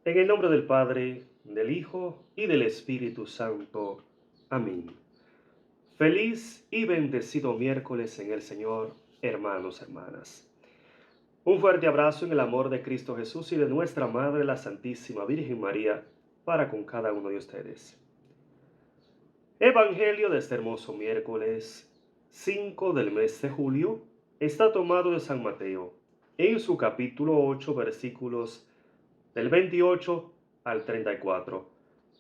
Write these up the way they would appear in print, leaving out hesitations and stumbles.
En el nombre del Padre, del Hijo y del Espíritu Santo. Amén. Feliz y bendecido miércoles en el Señor, hermanos, hermanas. Un fuerte abrazo en el amor de Cristo Jesús y de nuestra Madre, la Santísima Virgen María, para con cada uno de ustedes. Evangelio de este hermoso miércoles 5 del mes de julio está tomado de San Mateo, en su capítulo 8, versículos del 28 al 34.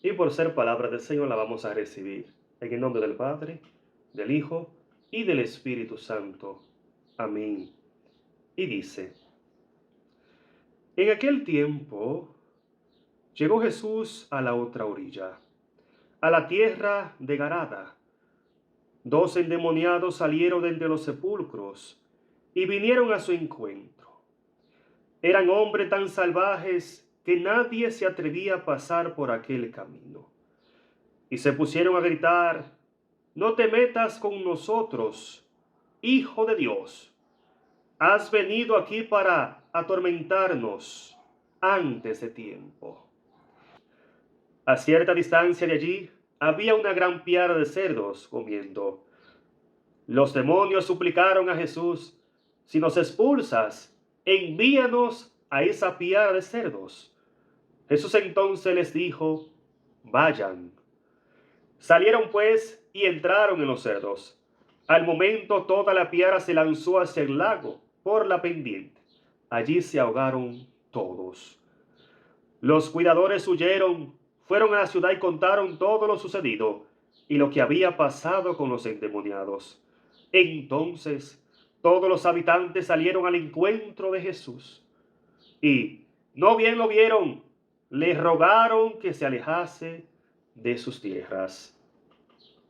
Y por ser palabra del Señor la vamos a recibir en el nombre del Padre, del Hijo y del Espíritu Santo. Amén. Y dice: En aquel tiempo llegó Jesús a la otra orilla, a la tierra de Garada. Dos endemoniados salieron de entre los sepulcros y vinieron a su encuentro. Eran hombres tan salvajes que nadie se atrevía a pasar por aquel camino. Y se pusieron a gritar: No te metas con nosotros, Hijo de Dios. Has venido aquí para atormentarnos antes de tiempo. A cierta distancia de allí había una gran piara de cerdos comiendo. Los demonios suplicaron a Jesús: Si nos expulsas, envíanos a esa piara de cerdos. Jesús entonces les dijo: Vayan. Salieron pues y entraron en los cerdos. Al momento toda la piara se lanzó hacia el lago por la pendiente. Allí se ahogaron todos. Los cuidadores huyeron, fueron a la ciudad y contaron todo lo sucedido y lo que había pasado con los endemoniados. Entonces todos los habitantes salieron al encuentro de Jesús y, no bien lo vieron, le rogaron que se alejase de sus tierras.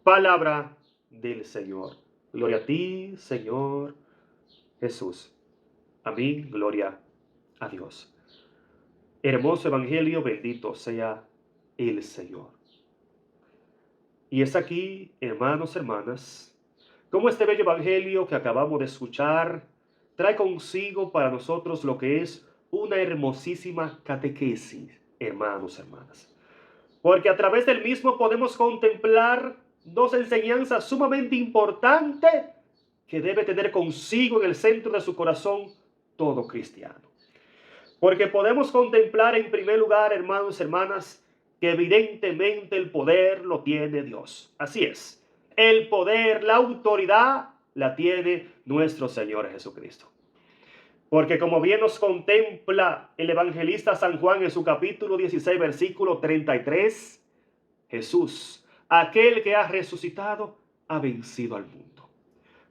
Palabra del Señor. Gloria a ti, Señor Jesús. Amén. Gloria a Dios. Hermoso Evangelio, bendito sea el Señor. Y es aquí, hermanos, hermanas, como este bello Evangelio que acabamos de escuchar trae consigo para nosotros lo que es una hermosísima catequesis, hermanos, hermanas. Porque a través del mismo podemos contemplar dos enseñanzas sumamente importantes que debe tener consigo en el centro de su corazón todo cristiano. Porque podemos contemplar en primer lugar, hermanos y hermanas, que evidentemente el poder lo tiene Dios. Así es, el poder, la autoridad la tiene nuestro Señor Jesucristo. Porque como bien nos contempla el evangelista San Juan en su capítulo 16, versículo 33, Jesús, aquel que ha resucitado, ha vencido al mundo.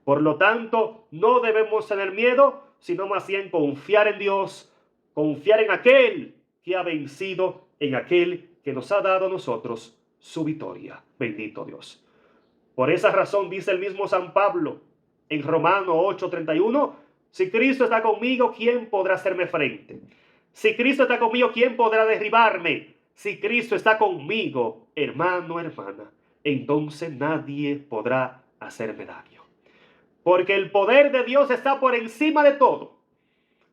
Por lo tanto, no debemos tener miedo, sino más bien confiar en Dios, confiar en aquel que ha vencido, en aquel que nos ha dado a nosotros su victoria. Bendito Dios. Por esa razón dice el mismo San Pablo en Romanos 8:31, si Cristo está conmigo, ¿quién podrá hacerme frente? Si Cristo está conmigo, ¿quién podrá derribarme? Si Cristo está conmigo, hermano, hermana, entonces nadie podrá hacerme daño. Porque el poder de Dios está por encima de todo.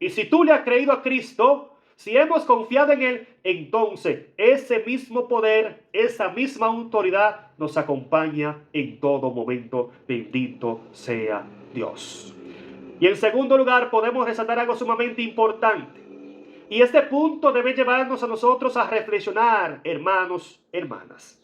Y si tú le has creído a Cristo, si hemos confiado en Él, entonces ese mismo poder, esa misma autoridad nos acompaña en todo momento. Bendito sea Dios. Y en segundo lugar, podemos resaltar algo sumamente importante. Y este punto debe llevarnos a nosotros a reflexionar, hermanos, hermanas.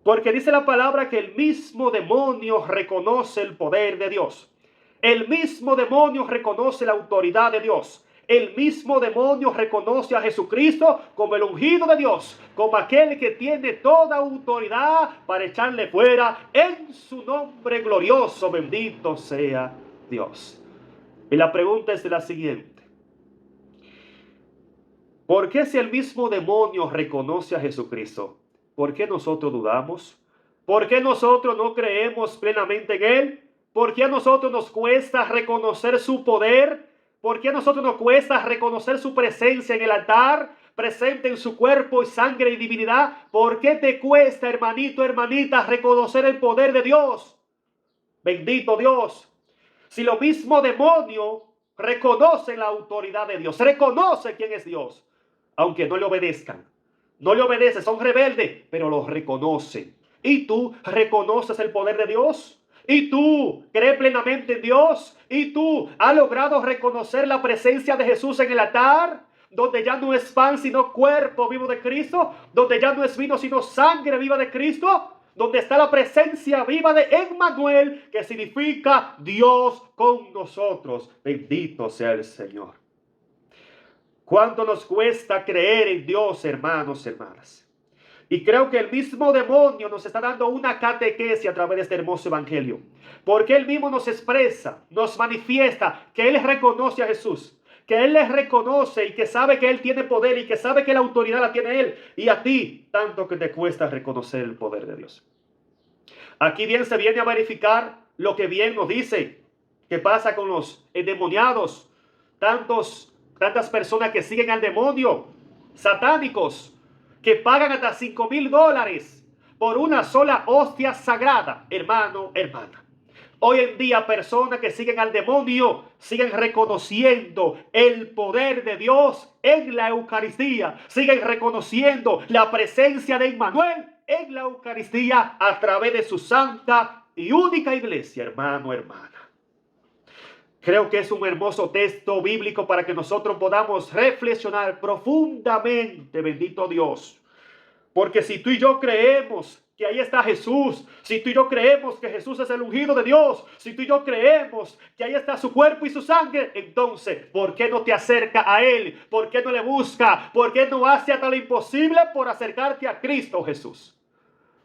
Porque dice la palabra que el mismo demonio reconoce el poder de Dios. El mismo demonio reconoce la autoridad de Dios. El mismo demonio reconoce a Jesucristo como el ungido de Dios, como aquel que tiene toda autoridad para echarle fuera en su nombre glorioso. Bendito sea Dios. Y la pregunta es la siguiente: ¿por qué si el mismo demonio reconoce a Jesucristo, por qué nosotros dudamos? ¿Por qué nosotros no creemos plenamente en Él? ¿Por qué a nosotros nos cuesta reconocer su poder? ¿Por qué a nosotros nos cuesta reconocer su presencia en el altar, presente en su cuerpo y sangre y divinidad? ¿Por qué te cuesta, hermanito, hermanita, reconocer el poder de Dios? Bendito Dios. Si lo mismo demonio reconoce la autoridad de Dios, reconoce quién es Dios, aunque no le obedezcan. No le obedecen, son rebeldes, pero lo reconocen. ¿Y tú reconoces el poder de Dios? ¿Y tú crees plenamente en Dios? ¿Y tú has logrado reconocer la presencia de Jesús en el altar? Donde ya no es pan sino cuerpo vivo de Cristo, donde ya no es vino sino sangre viva de Cristo, donde está la presencia viva de Emmanuel, que significa Dios con nosotros. Bendito sea el Señor. ¿Cuánto nos cuesta creer en Dios, hermanos, hermanas? Y creo que el mismo demonio nos está dando una catequesis a través de este hermoso evangelio. Porque él mismo nos expresa, nos manifiesta que él reconoce a Jesús, que él les reconoce y que sabe que él tiene poder y que sabe que la autoridad la tiene él. Y a ti, tanto que te cuesta reconocer el poder de Dios. Aquí bien se viene a verificar lo que bien nos dice, que pasa con los endemoniados, tantas personas que siguen al demonio, satánicos, que pagan hasta $5,000 por una sola hostia sagrada, hermano, hermana. Hoy en día personas que siguen al demonio siguen reconociendo el poder de Dios en la Eucaristía, siguen reconociendo la presencia de Emmanuel en la Eucaristía a través de su santa y única iglesia, hermano, hermana. Creo que es un hermoso texto bíblico para que nosotros podamos reflexionar profundamente, bendito Dios. Porque si tú y yo creemos que ahí está Jesús, si tú y yo creemos que Jesús es el ungido de Dios, si tú y yo creemos que ahí está su cuerpo y su sangre, entonces, ¿por qué no te acerca a Él? ¿Por qué no le busca? ¿Por qué no hace hasta lo imposible por acercarte a Cristo Jesús?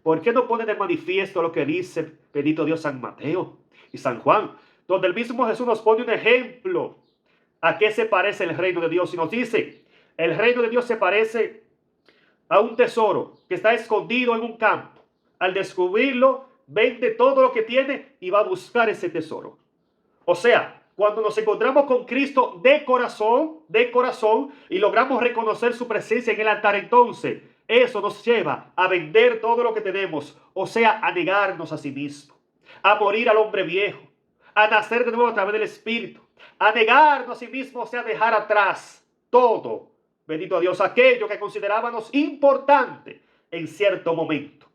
¿Por qué no pone de manifiesto lo que dice, bendito Dios, San Mateo y San Juan? Donde el mismo Jesús nos pone un ejemplo a qué se parece el reino de Dios. Y nos dice, el reino de Dios se parece a un tesoro que está escondido en un campo. Al descubrirlo, vende todo lo que tiene y va a buscar ese tesoro. O sea, cuando nos encontramos con Cristo de corazón, y logramos reconocer su presencia en el altar, entonces eso nos lleva a vender todo lo que tenemos. O sea, a negarnos a sí mismo, a morir al hombre viejo, a nacer de nuevo a través del Espíritu, a negarnos a sí mismo, o sea, dejar atrás todo, bendito Dios, aquello que considerábamos importante en cierto momento.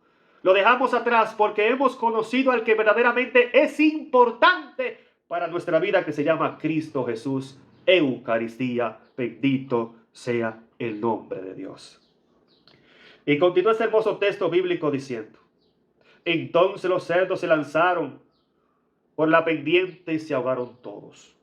Lo dejamos atrás porque hemos conocido al que verdaderamente es importante para nuestra vida, que se llama Cristo Jesús, Eucaristía. Bendito sea el nombre de Dios. Y continúa este hermoso texto bíblico diciendo, entonces los cerdos se lanzaron por la pendiente y se ahogaron todos.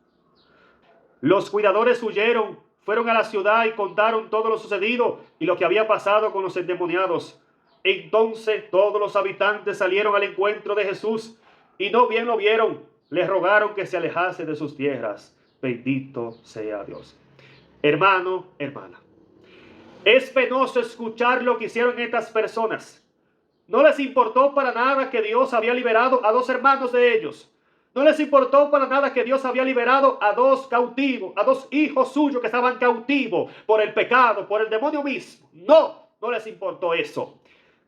Los cuidadores huyeron, fueron a la ciudad y contaron todo lo sucedido y lo que había pasado con los endemoniados. Entonces todos los habitantes salieron al encuentro de Jesús y no bien lo vieron, le rogaron que se alejase de sus tierras. Bendito sea Dios. Hermano, hermana, es penoso escuchar lo que hicieron estas personas. No les importó para nada que Dios había liberado a 2 hermanos de ellos. No les importó para nada que Dios había liberado a 2 cautivos, a 2 hijos suyos que estaban cautivos por el pecado, por el demonio mismo. No les importó eso.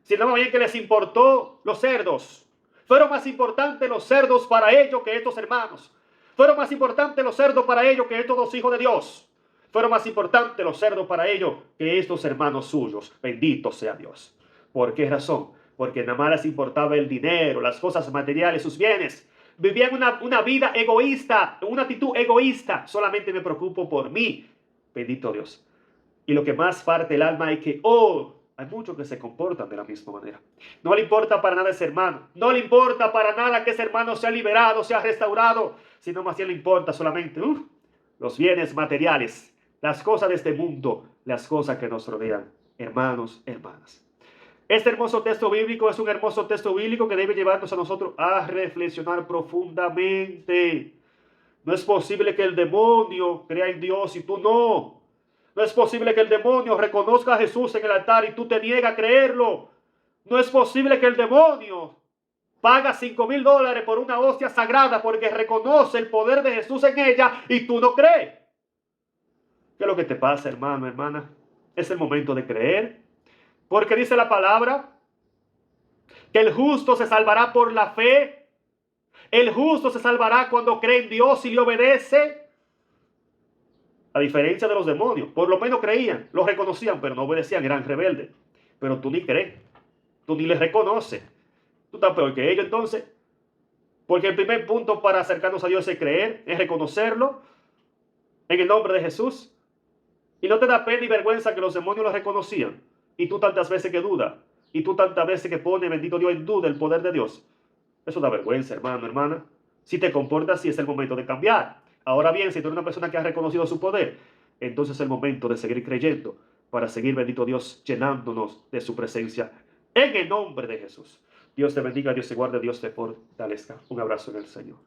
Sino más bien que les importó los cerdos. Fueron más importantes los cerdos para ellos que estos hermanos. Fueron más importantes los cerdos para ellos que estos 2 hijos de Dios. Fueron más importantes los cerdos para ellos que estos hermanos suyos. Bendito sea Dios. ¿Por qué razón? Porque nada más les importaba el dinero, las cosas materiales, sus bienes. Vivían una vida egoísta, una actitud egoísta. Solamente me preocupo por mí. Bendito Dios. Y lo que más parte el alma es que, hay muchos que se comportan de la misma manera. No le importa para nada ese hermano. No le importa para nada que ese hermano sea liberado, sea restaurado. Sino más bien le importa solamente los bienes materiales, las cosas de este mundo, las cosas que nos rodean. Hermanos, hermanas. Este hermoso texto bíblico es un hermoso texto bíblico que debe llevarnos a nosotros a reflexionar profundamente. No es posible que el demonio crea en Dios y tú no. No es posible que el demonio reconozca a Jesús en el altar y tú te niegas a creerlo. No es posible que el demonio paga $5,000 por una hostia sagrada porque reconoce el poder de Jesús en ella y tú no crees. ¿Qué es lo que te pasa, hermano, hermana? Es el momento de creer. Porque dice la palabra que el justo se salvará por la fe. El justo se salvará cuando cree en Dios y le obedece. A diferencia de los demonios, por lo menos creían, los reconocían, pero no obedecían, eran rebeldes. Pero tú ni crees, tú ni les reconoces. Tú estás peor que ellos entonces. Porque el primer punto para acercarnos a Dios es creer, es reconocerlo en el nombre de Jesús. Y no te da pena y vergüenza que los demonios lo reconocían. Y tú tantas veces que dudas. Y tú tantas veces que pones, bendito Dios, en duda el poder de Dios. Eso da vergüenza, hermano, hermana. Si te comportas así es el momento de cambiar. Ahora bien, si tú eres una persona que ha reconocido su poder, entonces es el momento de seguir creyendo para seguir, bendito Dios, llenándonos de su presencia en el nombre de Jesús. Dios te bendiga, Dios te guarde, Dios te fortalezca. Un abrazo en el Señor.